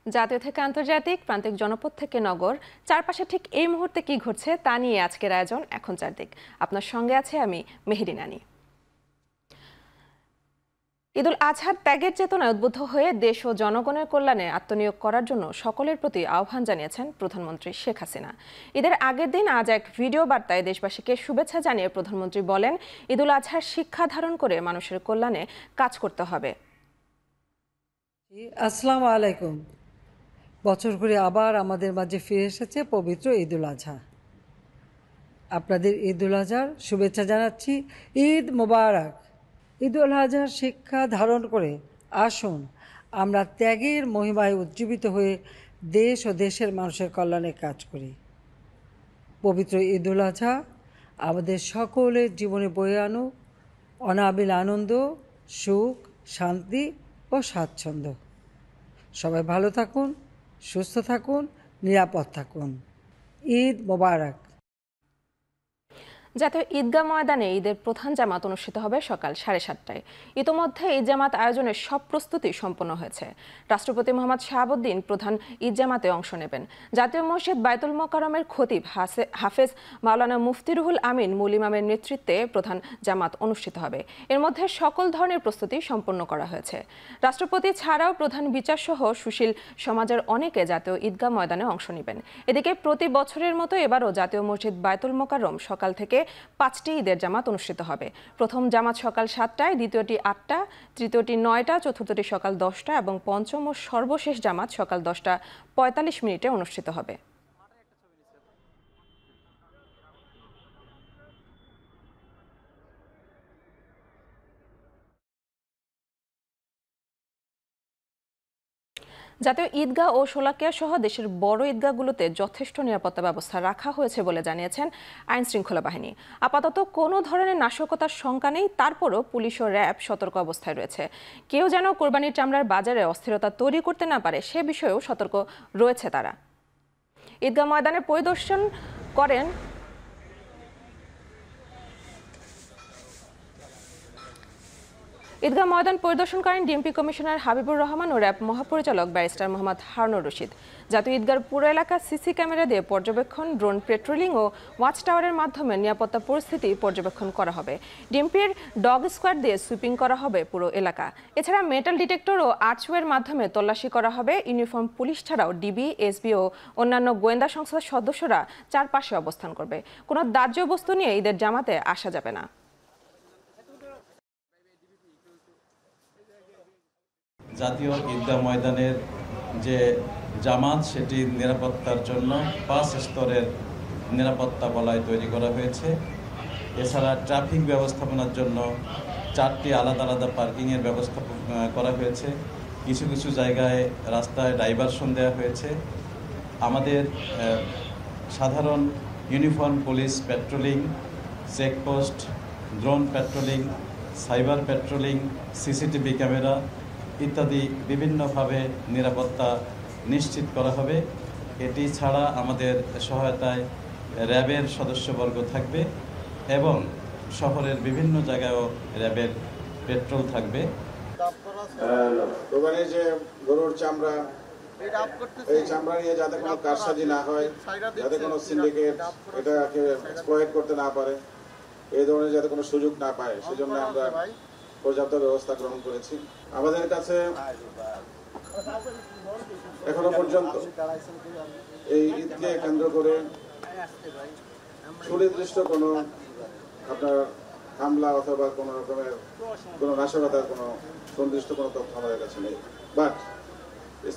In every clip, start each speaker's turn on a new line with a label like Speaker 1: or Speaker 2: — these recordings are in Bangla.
Speaker 1: জাতীয় থেকে আন্তর্জাতিক, প্রান্তিক জনপদ থেকে নগর, চারপাশে ঠিক এই মুহূর্তে কি ঘটছে তা নিয়ে আজকের আয়োজন এখন চারদিক। আপনার সঙ্গে আছে আমি মেহেরি নানি। ঈদুল আজহার ত্যাগের চেতনায় উদ্বুদ্ধ হয়ে দেশ ও জনগণের কল্যাণে আত্মনিয়োগ করার জন্য সকলের প্রতি আহ্বান জানিয়েছেন প্রধানমন্ত্রী শেখ হাসিনা। ঈদের আগের দিন আজ এক ভিডিও বার্তায় দেশবাসীকে শুভেচ্ছা জানিয়ে প্রধানমন্ত্রী বলেন, ঈদুল আজহার শিক্ষা ধারণ করে মানুষের কল্যাণে কাজ করতে হবে।
Speaker 2: আসসালামু আলাইকুম। বছর ঘুরে আবার আমাদের মাঝে ফিরে এসেছে পবিত্র ঈদুল আজহা। আপনাদের ঈদুল আজহার শুভেচ্ছা জানাচ্ছি। ঈদ মোবারক। ঈদুল আজহার শিক্ষা ধারণ করে আসুন আমরা ত্যাগের মহিমায় উজ্জীবিত হয়ে দেশ ও দেশের মানুষের কল্যাণে কাজ করি। পবিত্র ঈদুল আজহা আমাদের সকলের জীবনে বয়ে আনুক অনাবিল আনন্দ, সুখ, শান্তি ও স্বাচ্ছন্দ্য। সবাই ভালো থাকুন, সুস্থ থাকুন, নিরাপদ থাকুন। ঈদ মোবারক।
Speaker 1: জাতীয় ঈদগাহ ময়দানে ঈদের প্রধান জামাত অনুষ্ঠিত হবে সকাল 7:30টায়। ইতোমধ্যে ঈদ জামাত আয়োজনের সব প্রস্তুতি সম্পন্ন হয়েছে। রাষ্ট্রপতি মোহাম্মদ শাহাবুদ্দিন প্রধান ঈদ জামাতে অংশ নেবেন। জাতীয় মসজিদ বায়তুল মোকাররমের খতিব হাফেজ মাওলানা মুফতি রুহুল আমিন মূল ইমামের নেতৃত্বে প্রধান জামাত অনুষ্ঠিত হবে। এর মধ্যে সকল ধরনের প্রস্তুতি সম্পন্ন করা হয়েছে। রাষ্ট্রপতি ছাড়াও প্রধান বিচার সহ সুশীল সমাজের অনেকে জাতীয় ঈদগাহ ময়দানে অংশ নেবেন। এদিকে প্রতি বছরের মতো এবারও জাতীয় মসজিদ বায়তুল মোকাররম সকাল থেকে 5টি ঈদের জামাত অনুষ্ঠিত হবে। প্রথম জামাত সকাল 7টায়, দ্বিতীয়টি 8টা, তৃতীয়টি 9টা, চতুর্থটি সকাল 10টা এবং পঞ্চম ও সর্বশেষ জামাত সকাল 10:45 অনুষ্ঠিত হবে। জাতীয় ঈদগাহ ও শোলাকিয়া সহ দেশের বড় ঈদগাহগুলোতে যথেষ্ট নিরাপত্তা ব্যবস্থা রাখা হয়েছে বলে জানিয়েছেন আইন শৃঙ্খলা বাহিনী। আপাতত কোনো ধরনের নাশকতার শঙ্কা নেই, তারপরও পুলিশ ও র্যাব সতর্ক অবস্থায় রয়েছে। কেউ যেন কোরবানির চামড়ার বাজারে অস্থিরতা তৈরি করতে না পারে সে বিষয়েও সতর্ক রয়েছে তারা। ঈদগাহ ময়দানে পরিদর্শন করেন ঈদগাহ ময়দান পরিদর্শন করেন ডিএমপি কমিশনার হাবিবুর রহমান ও র্যাব মহাপরিচালক ব্যারিস্টার মোহাম্মদ হারুনুর রশিদ। জাতীয় ঈদগাহর পুরো এলাকা সিসি ক্যামেরা দিয়ে পর্যবেক্ষণ, ড্রোন পেট্রোলিং ও ওয়াচ টাওয়ারের মাধ্যমে নিরাপত্তা পরিস্থিতি পর্যবেক্ষণ করা হবে। ডিএমপির ডগ স্কোয়াড দিয়ে সুইপিং করা হবে পুরো এলাকা। এছাড়া মেটাল ডিটেক্টর ও আর্চওয়ের মাধ্যমে তল্লাশি করা হবে। ইউনিফর্ম পুলিশ ছাড়াও ডিবি, এসবি ও অন্যান্য গোয়েন্দা সংস্থার সদস্যরা চারপাশে অবস্থান করবে। কোনো দাহ্য বস্তু নিয়ে ঈদের জামাতে আসা যাবে না।
Speaker 3: জাতীয় ঈদগাহ ময়দানের যে জামাত সেটি নিরাপত্তার জন্য 5 স্তরের নিরাপত্তা বলয় তৈরি করা হয়েছে। এছাড়া ট্রাফিক ব্যবস্থাপনার জন্য 4টি আলাদা আলাদা পার্কিংয়ের ব্যবস্থা করা হয়েছে। কিছু কিছু জায়গায় রাস্তায় ডাইভারশন দেওয়া হয়েছে। আমাদের সাধারণ uniform police patrolling, checkpost, drone patrolling, cyber patrolling, CCTV camera ইত্যাদি বিভিন্নভাবে নিরাপত্তা নিশ্চিত করা হবে। এটি ছাড়া আমাদের সহায়তায় র্যাবের সদস্যবর্গ থাকবে এবং শহরের বিভিন্ন জায়গায়ও র্যাবের পেট্রোল থাকবে।
Speaker 4: কোরবানির যে গরুর চামড়া, এই চামড়া নিয়ে যাতে কোনো কারসাজি না হয়, যাতে কোনো সিন্ডিকেট এটাকে এক্সপ্লয়েট করতে না পারে, এই ধরনের যাতে কোনো সুযোগ না পায়, সেজন্য আমরা পর্যাপ্ত ব্যবস্থা গ্রহণ করেছি। আমাদের কাছে এখনো পর্যন্ত এই ঈদকে কেন্দ্র করে সুনির্দিষ্ট কোনো আপনার হামলা অথবা কোনো রকমের কোনো নাশকতার কোনো সুনির্দিষ্ট কোনো তথ্য আমাদের কাছে নেই। বাট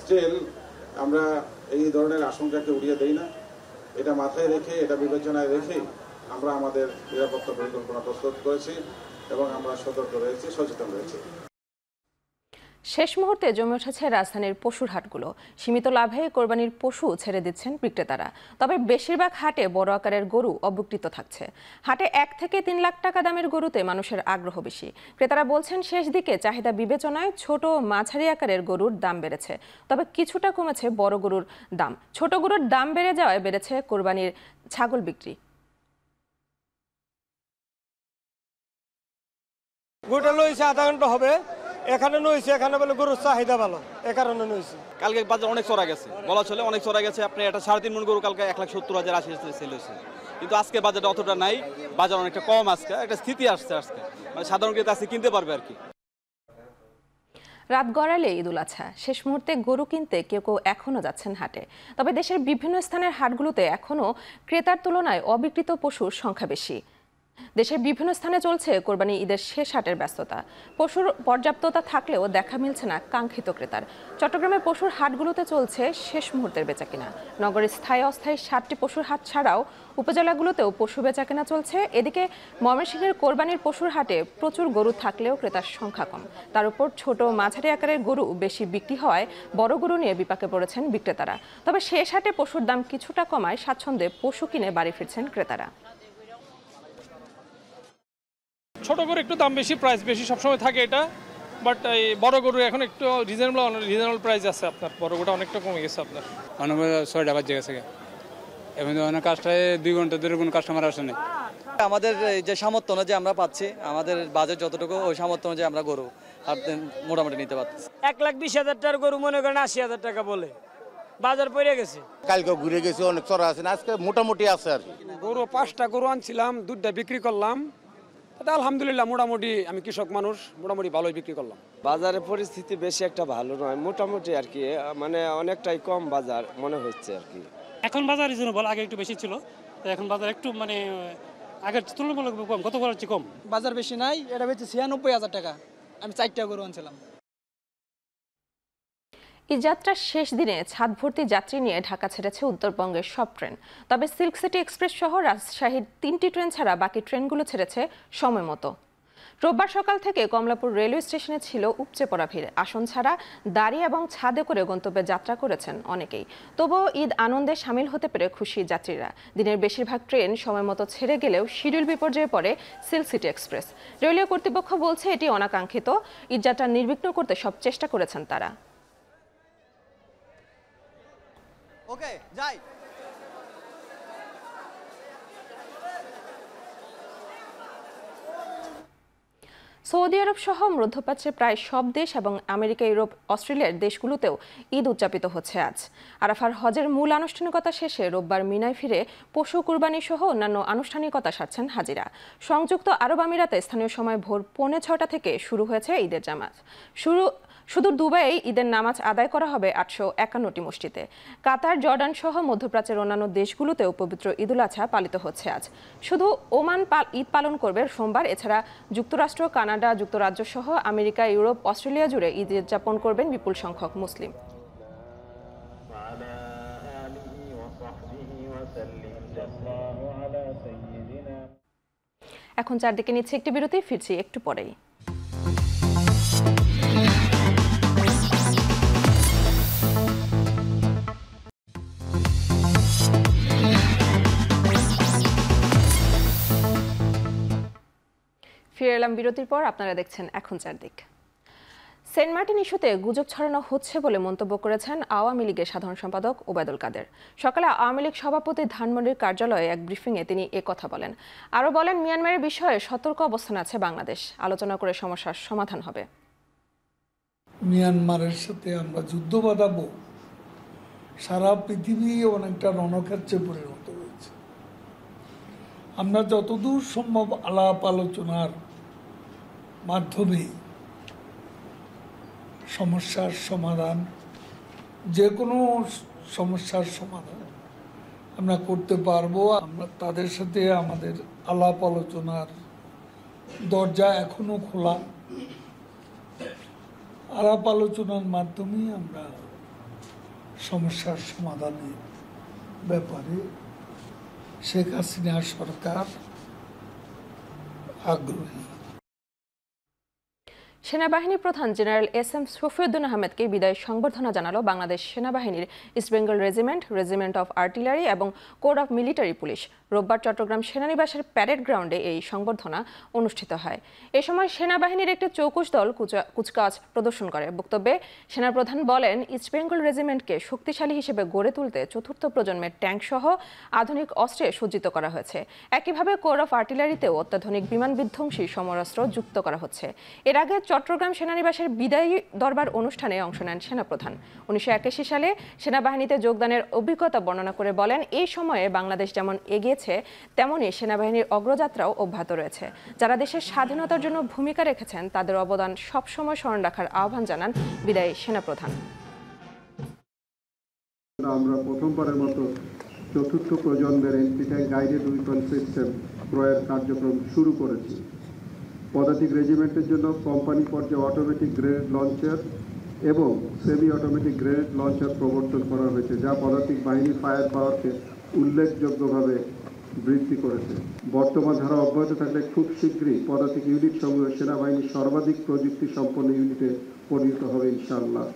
Speaker 4: স্টিল আমরা এই ধরনের আশঙ্কাকে উড়িয়ে দেই না। এটা মাথায় রেখে, এটা বিবেচনায় রেখেই আমরা আমাদের নিরাপত্তা পরিকল্পনা প্রস্তুত করেছি এবং আমরা সতর্ক রয়েছি, সচেতন রয়েছি।
Speaker 1: শেষ মুহূর্তে জমে উঠেছে রাজধানীর পশুর হাটগুলো। সীমিত লাভে কোরবানির পশু ছেড়ে দিচ্ছেন বিক্রেতারা। তবে বেশিরভাগ হাটে বড় আকারের গরু অবিক্রিত থাকছে। হাটে 1 থেকে 3 লাখ টাকা দামের গরুতে মানুষের আগ্রহ বেশি। ক্রেতারা বলছেন শেষ দিকে চাহিদা বিবেচনায় ছোট ও মাঝারি আকারের গরুর দাম বেড়েছে। তবে কিছুটা কমেছে বড় গরুর দাম। ছোট গরুর দাম বেড়ে যাওয়ায় বেড়েছে কোরবানির ছাগল বিক্রি।
Speaker 5: গরুটা লইছে আধা ঘন্টা হবে, এখানে নইছে, এখানে বলে গরুর চাহিদা ভালো, এ কারণে নইছে।
Speaker 6: কালকে বাজার অনেক চড়া গেছে, বলা চলে অনেক চড়া গেছে। আপনি এটা 3.5 মণ গরু কালকে 1,70,000 80 সেল হয়েছে, কিন্তু আজকে বাজারটা অতটা নাই, বাজার অনেকটা কম। আজকে একটা স্থিতি আসছে, আজকে মানে সাধারণ ক্রেতা আজকে কিনতে পারবে আর কি।
Speaker 1: রাত গড়ালে ঈদুল আজহা, শেষ মুহূর্তে গরু কিনতে কেউ কেউ এখনও যাচ্ছেন হাটে। তবে দেশের বিভিন্ন স্থানের হাটগুলোতে এখনও ক্রেতার তুলনায় অবিক্রিত পশুর সংখ্যা বেশি। দেশের বিভিন্ন স্থানে চলছে কোরবানি ঈদের শেষ হাটের ব্যস্ততা। পশুর পর্যাপ্ততা থাকলেও দেখা মিলছে না কাঙ্ক্ষিত ক্রেতার। চট্টগ্রামের পশুর হাটগুলোতে চলছে শেষ মুহূর্তের বেচাকেনা। নগরের স্থায়ী অস্থায়ী 7টি পশুর হাট ছাড়াও উপজেলাগুলোতেও পশু বেচাকেনা চলছে। এদিকে ময়মনসিংহের কোরবানির পশুর হাটে প্রচুর গরু থাকলেও ক্রেতার সংখ্যা কম। তার উপর ছোট মাঝারি আকারের গরু বেশি বিক্রি হওয়ায় বড় গরু নিয়ে বিপাকে পড়েছেন বিক্রেতারা। তবে শেষ হাটে পশুর দাম কিছুটা কমায় স্বাচ্ছন্দ্যে পশু কিনে বাড়ি ফিরছেন ক্রেতারা।
Speaker 7: ছোট গরু একটু দাম বেশি, প্রাইস বেশি সবসময় থাকে এটা, বাট এই বড় গরু এখন একটু রিজনেবল প্রাইস আছে। আপনার বড় গরুটা অনেকটা কমে গেছে। আপনার
Speaker 8: অনেক 6টা বাজে গেছে, এখন অনেক কাজটায় 2 ঘন্টা ধরে কোনো কাস্টমার আসে না।
Speaker 9: আমাদের যে সামর্থ্য অনুযায়ী আমরা পাচ্ছি, আমাদের বাজেট যতটুকু ওই সামর্থ্য অনুযায়ী আমরা গরু মোটামুটি নিতে পারছি।
Speaker 5: 1,20,000 টাকার গরু মনে করেন 80,000 টাকা বলে বাজার পড়ে গেছে।
Speaker 10: কালকে ঘুরে গেছে, অনেক চড়া আছে, আজকে মোটামুটি আছে আর কি।
Speaker 8: গরু 5টা গরু আনছিলাম, 2টা বিক্রি করলাম। এটা আলহামদুলিল্লাহ মোটামুটি, আমি কৃষক মানুষ, মোটামুটি ভালোই বিক্রি করলাম।
Speaker 11: বাজারের পরিস্থিতি বেশি একটা ভালো নয়, মোটামুটি আর কি, মানে অনেকটাই কম বাজার মনে হচ্ছে আর কি।
Speaker 7: এখন বাজার রিজনেবল, আগে একটু বেশি ছিল, তো এখন বাজার একটু মানে আগের তুলনামূলক কম, গত বছর চেয়ে কম।
Speaker 9: বাজার বেশি নাই, এটা বেশি 96,000 টাকা। আমি 4টা গরু আনছিলাম।
Speaker 1: এই যাত্রার শেষ দিনে ছাদ ভর্তি যাত্রী নিয়ে ঢাকা ছেড়েছে উত্তরবঙ্গের সব ট্রেন। তবে সিল্ক সিটি এক্সপ্রেস সহ রাজশাহীর 3টি ট্রেন ছাড়া বাকি ট্রেনগুলো ছেড়েছে সময় মতো। রোববার সকাল থেকে কমলাপুর রেলওয়ে স্টেশনে ছিল উপচে পড়া ভিড়। আসন ছাড়া দাঁড়িয়ে এবং ছাদে করে গন্তব্যে যাত্রা করেছেন অনেকেই। তবুও ঈদ আনন্দে সামিল হতে পেরে খুশি যাত্রীরা। দিনের বেশিরভাগ ট্রেন সময় মতো ছেড়ে গেলেও শিডিউল বিপর্যয়ে পড়ে সিল্ক সিটি এক্সপ্রেস। রেলওয়ে কর্তৃপক্ষ বলছে এটি অনাকাঙ্ক্ষিত। ঈদযাত্রা নির্বিঘ্ন করতে সব চেষ্টা করেছেন তারা।
Speaker 9: ওকে, যাই।
Speaker 1: সৌদি আরব সহ মধ্যপ্রাচ্যের প্রায় সব দেশ এবং আমেরিকা, ইউরোপ, অস্ট্রেলিয়ার দেশগুলোতেও ঈদ উদযাপিত হচ্ছে আজ। আরাফার হজের মূল আনুষ্ঠানিকতা শেষে রোববার মিনায় ফিরে পশু কুরবানি সহ অন্যান্য আনুষ্ঠানিকতা সারছেন হাজিরা। সংযুক্ত আরব আমিরাতে স্থানীয় সময় ভোর 6:45 থেকে শুরু হয়েছে ঈদের জামাত। শুধু দুবাইয়ে ঈদের নামাজ আদায় করা হবে 851টি মসজিদে। কাতার, জর্ডান সহ মধ্যপ্রাচ্যের অন্যান্য দেশগুলোতেও পবিত্র ঈদুল আজহা পালিত হচ্ছে আজ। শুধু ওমান ঈদ পালন করবে সোমবার। এছাড়া যুক্তরাষ্ট্র, কানাডা, যুক্তরাজ্য সহ আমেরিকা, ইউরোপ, অস্ট্রেলিয়া জুড়ে ঈদ উদযাপন করবেন বিপুল সংখ্যক মুসলিম। এখন চারদিকে নিচ্ছে একটি বিরতি, ফিরছি একটু পরেই। ফিরে এলাম বিরতির পর। আপনারা দেখছেন এখন চারদিক। সেন্ট মার্টিন ইস্যুতে গুজব ছড়ানো হচ্ছে বলে মন্তব্য করেছেন আওয়ামী লীগের সাধারণ সম্পাদক ওবায়দুল কাদের। সকালে আওয়ামী লীগ সভাপতি ধানমন্ডির কার্যালয়ে এক ব্রিফিংয়ে তিনি কথা বলেন। আরও বলেন, মিয়ানমারের বিষয়ে সতর্ক অবস্থান আছে বাংলাদেশ, আলোচনা করে সমস্যার সমাধান হবে।
Speaker 12: মিয়ানমারের সাথে আমরা যুদ্ধ বাঁধাবো, সারা পৃথিবী অনেকটা রণক্ষেত্রে পরিণত হয়েছে। আমরা যতদূর সম্ভব আলাপ আলোচনার মাধ্যমে সমস্যার সমাধান, যে কোনো সমস্যার সমাধান আমরা করতে পারবো। আমরা তাদের সাথে আমাদের আলাপ আলোচনার দরজা এখনো খোলা। আলাপ আলোচনার মাধ্যমেই আমরা সমস্যার সমাধানের ব্যাপারে শেখ হাসিনা সরকার আগ্রহী।
Speaker 1: সেনাবাহিনী প্রধান জেনারেল এস.এম. শফিউদ্দিন আহমেদকে বিদায় সংবর্ধনা জানালো বাংলাদেশ সেনাবাহিনীর east Bengal regiment, regiment of artillery এবং কোর অফ মিলিটারি পুলিশ। রোববার চট্টগ্রাম সেনানিবাসের প্যারেড গ্রাউন্ডে এই সংবর্ধনা অনুষ্ঠিত হয়। এ সময় সেনাবাহিনীর একটি চৌকুশ দল কুচকাওয়াজ প্রদর্শন করে। বক্তব্যে সেনাপ্রধান বলেন, ইস্ট বেঙ্গল রেজিমেন্টকে শক্তিশালী হিসেবে গড়ে তুলতে চতুর্থ প্রজন্মের ট্যাঙ্ক সহ আধুনিক অস্ত্রে সজ্জিত করা হয়েছে। একইভাবে কোর অফ আর্টিলারিতেও অত্যাধুনিক বিমান বিধ্বংসী সমরাস্ত্র যুক্ত করা হচ্ছে। এর আগে চট্টগ্রাম সেনানিবাসের বিদায়ী দরবার অনুষ্ঠানে অংশ নেন সেনাপ্রধান। 1981 সালে সেনাবাহিনীতে যোগদানের অভিজ্ঞতা বর্ণনা করে বলেন, এই সময়ে বাংলাদেশ যেমন এগিয়েছে তেমনই সেনাবাহিনীর অগ্রযাত্রাও অব্যাহত রয়েছে। যারা দেশের স্বাধীনতার জন্য ভূমিকা রেখেছেন তাদের অবদান সবসময় স্মরণ রাখার আহ্বান জানান বিদায়ী সেনাপ্রধান।
Speaker 13: আমরা প্রথমবারের মতো চতুর্থ প্রজন্মের এন্টি-ট্যাঙ্ক গাইডেড উইপন সিস্টেম ক্রয়ের কার্যক্রম শুরু করেছি। পদাতিক রেজিমেন্টের জন্য কোম্পানি পর্যায়ে অটোমেটিক গ্রেনেড লঞ্চার এবং সেমি অটোমেটিক গ্রেনেড লঞ্চার প্রবর্তন করা হয়েছে, যা পদাতিক বাহিনীর ফায়ার পাওয়ারকে উল্লেখযোগ্যভাবে বৃদ্ধি করেছে। বর্তমান ধারা অব্যাহত থাকলে খুব শীঘ্রই পদাতিক ইউনিট সমূহ সেনাবাহিনীর সর্বাধিক প্রযুক্তি সম্পন্ন ইউনিটে পরিণত হবে ইনশাআল্লাহ।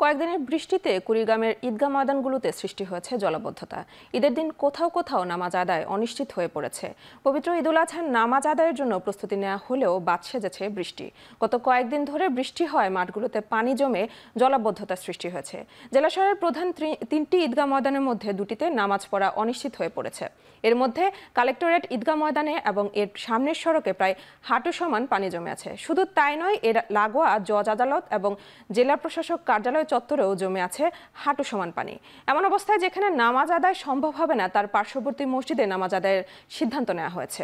Speaker 1: কয়েকদিনের বৃষ্টিতে কুড়িগ্রামের ঈদগাহ ময়দানগুলোতে সৃষ্টি হয়েছে জলাবদ্ধতা। ঈদের দিন কোথাও কোথাও নামাজ আদায় অনিশ্চিত হয়ে পড়েছে। পবিত্র ঈদুল আজহার নামাজ আদায়ের জন্য প্রস্তুতি নেওয়া হলেও বাদ সেজেছে বৃষ্টি। গত কয়েকদিন ধরে বৃষ্টি হয় মাঠগুলোতে পানি জমে জলাবদ্ধতার সৃষ্টি হয়েছে। জেলা শহরের প্রধান 3টি ঈদগাহ ময়দানের মধ্যে 2টিতে নামাজ পড়া অনিশ্চিত হয়ে পড়েছে। এর মধ্যে কালেক্টরেট ঈদগাহ ময়দানে এবং এর সামনের সড়কে প্রায় হাঁটু সমান পানি জমে আছে। শুধু তাই নয়, এর লাগোয়া জজ আদালত এবং জেলা প্রশাসক কার্যালয় চত্বরেও জমে আছে হাঁটু সমান পানি। এমন অবস্থায় যেখানে নামাজ আদায় সম্ভব হবে না, তার পার্শ্ববর্তী মসজিদে নামাজ আদায়ের সিদ্ধান্ত নেওয়া হয়েছে।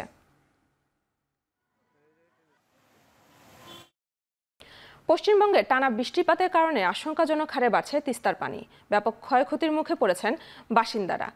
Speaker 1: পশ্চিমবঙ্গে টানা বৃষ্টিপাতের কারণে আশঙ্কাজনক হারে বাড়ছে তিস্তার পানি। ব্যাপক ক্ষয়ক্ষতির মুখে পড়েছেন বাসিন্দারা।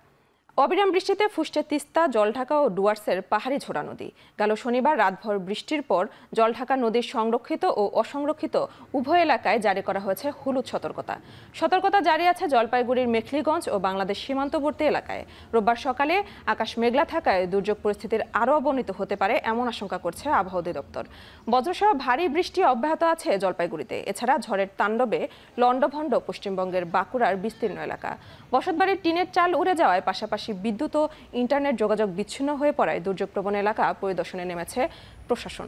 Speaker 1: অবিরাম বৃষ্টিতে ফুসছে তিস্তা, জলঢাকা ও ডুয়ার্সের পাহাড়ি ঝোড়া নদী। গেল শনিবার রাতভর বৃষ্টির পর জলঢাকা নদীর সংরক্ষিত ও অসংরক্ষিত উভয় এলাকায় জারি করা হয়েছে হলুদ সতর্কতা। সতর্কতা জারি আছে জলপাইগুড়ির মেখলিগঞ্জ ও বাংলাদেশ সীমান্তবর্তী এলাকায়। রোববার সকালে আকাশ মেঘলা থাকায় দুর্যোগ পরিস্থিতির আরও অবনতি হতে পারে এমন আশঙ্কা করছে আবহাওয়া অধিদপ্তর। বজ্রসহ ভারী বৃষ্টি অব্যাহত আছে জলপাইগুড়িতে। এছাড়া ঝড়ের তাণ্ডবে লণ্ডভণ্ড পশ্চিমবঙ্গের বাঁকুড়ার বিস্তীর্ণ এলাকা। বসতবাড়ির টিনের চাল উড়ে যাওয়ায় পাশাপাশি বিদ্যুৎ ও ইন্টারনেট যোগাযোগ বিচ্ছিন্ন হয়ে পড়ায় দুর্যোগপ্রবণ এলাকা পরিদর্শনে নেমেছে প্রশাসন।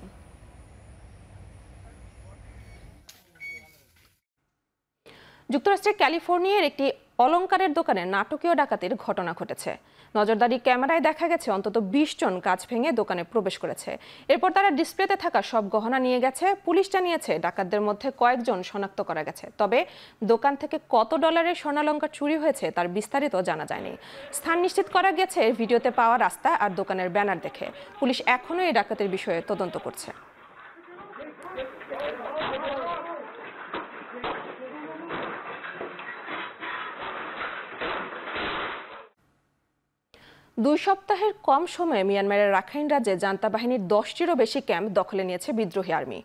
Speaker 1: যুক্তরাষ্ট্রের ক্যালিফোর্নিয়ার একটি অলংকারের দোকানে নাটকীয় ডাকাতির ঘটনা ঘটেছে। নজরদারি ক্যামেরায় দেখা গেছে অন্তত 20 জন কাঁচ ভেঙে দোকানে প্রবেশ করেছে। এরপর তারা ডিসপ্লেতে থাকা সব গহনা নিয়ে গেছে। পুলিশ জানিয়েছে ডাকাতদের মধ্যে কয়েকজন শনাক্ত করা গেছে, তবে দোকান থেকে কত ডলারের স্বর্ণালংকার চুরি হয়েছে তার বিস্তারিত জানা যায়নি। স্থান নিশ্চিত করা গেছে ভিডিওতে পাওয়া রাস্তা আর দোকানের ব্যানার দেখে। পুলিশ এখনও এই ডাকাতির বিষয়ে তদন্ত করছে। দুই সপ্তাহের কম সময়ে মিয়ানমারের রাখাইন রাজ্যে জান্তা বাহিনীর 10টিরও বেশি ক্যাম্প দখলে নিয়েছে বিদ্রোহী আর্মি।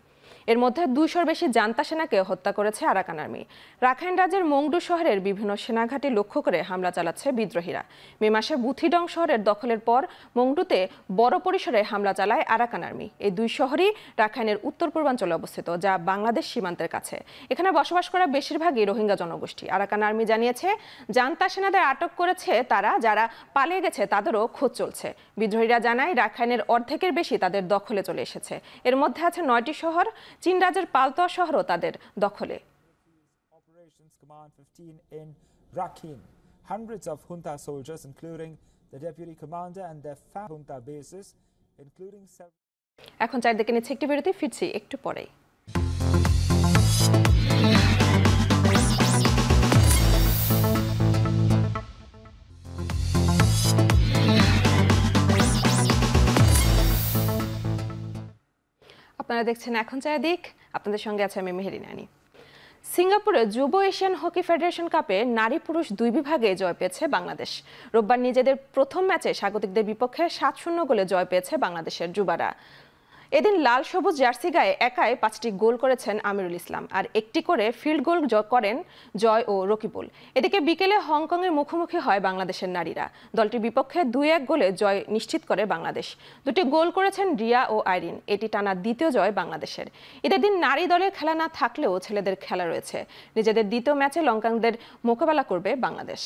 Speaker 1: এর মধ্যে 200-র বেশি জান্তা সেনাকে হত্যা করেছে আরাকান আর্মি। রাখাইন রাজ্যের মংডু শহরের বিভিন্ন সেনাঘাঁটি লক্ষ্য করে হামলা চালাচ্ছে বিদ্রোহীরা। মে মাসে বুথিডং শহরের দখলের পর মংডুতে বড় পরিসরে হামলা চালায় আরাকান আর্মি। এই দুই শহরই রাখাইনের উত্তর পূর্বাঞ্চলে অবস্থিত, যা বাংলাদেশ সীমান্তের কাছে। এখানে বসবাস করা বেশিরভাগই রোহিঙ্গা জনগোষ্ঠী। আরাকান আর্মি জানিয়েছে জান্তা সেনাদের আটক করেছে তারা, যারা পালিয়ে গেছে তাদেরও খোঁজ চলছে। বিদ্রোহীরা জানায় রাখাইনের অর্ধেকের বেশি তাদের দখলে চলে এসেছে। এর মধ্যে আছে 9টি শহর। চীন রাজ্যের পালতোয়া শহরও তাদের দখলে।
Speaker 14: Hundreds of junta soldiers, including the deputy commander and their junta bases, including several.
Speaker 1: এখন চারদিকে নিচ্ছে একটি বিরতি, ফিরছি একটু পরেই। আপনারা দেখছেন এখন চারদিক, আপনাদের সঙ্গে আছে আমি মেহেরিন আনি। সিঙ্গাপুরে যুব এশিয়ান হকি ফেডারেশন কাপে নারী পুরুষ 2 বিভাগে জয় পেয়েছে বাংলাদেশ। রোববার নিজেদের প্রথম ম্যাচে স্বাগতিকদের বিপক্ষে 7-0 গোলে জয় পেয়েছে বাংলাদেশের যুবারা। এদিন লাল সবুজ জার্সি গায়ে একাই 5টি গোল করেছেন আমিরুল ইসলাম, আর একটি করে ফিল্ড গোল করেন জয় ও রকিবুল। এদিকে বিকেলে হংকংয়ের মুখোমুখি হয় বাংলাদেশের নারীরা। দলটির বিপক্ষে 2-1 গোলে জয় নিশ্চিত করে বাংলাদেশ। 2টি গোল করেছেন রিয়া ও আইরিন। এটি টানা দ্বিতীয় জয় বাংলাদেশের। ঈদের দিন নারী দলের খেলা না থাকলেও ছেলেদের খেলা রয়েছে। নিজেদের দ্বিতীয় ম্যাচে লঙ্কানদের মোকাবেলা করবে বাংলাদেশ।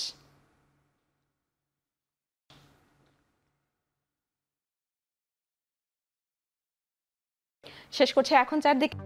Speaker 1: শেষ করছে এখন চারদিকে।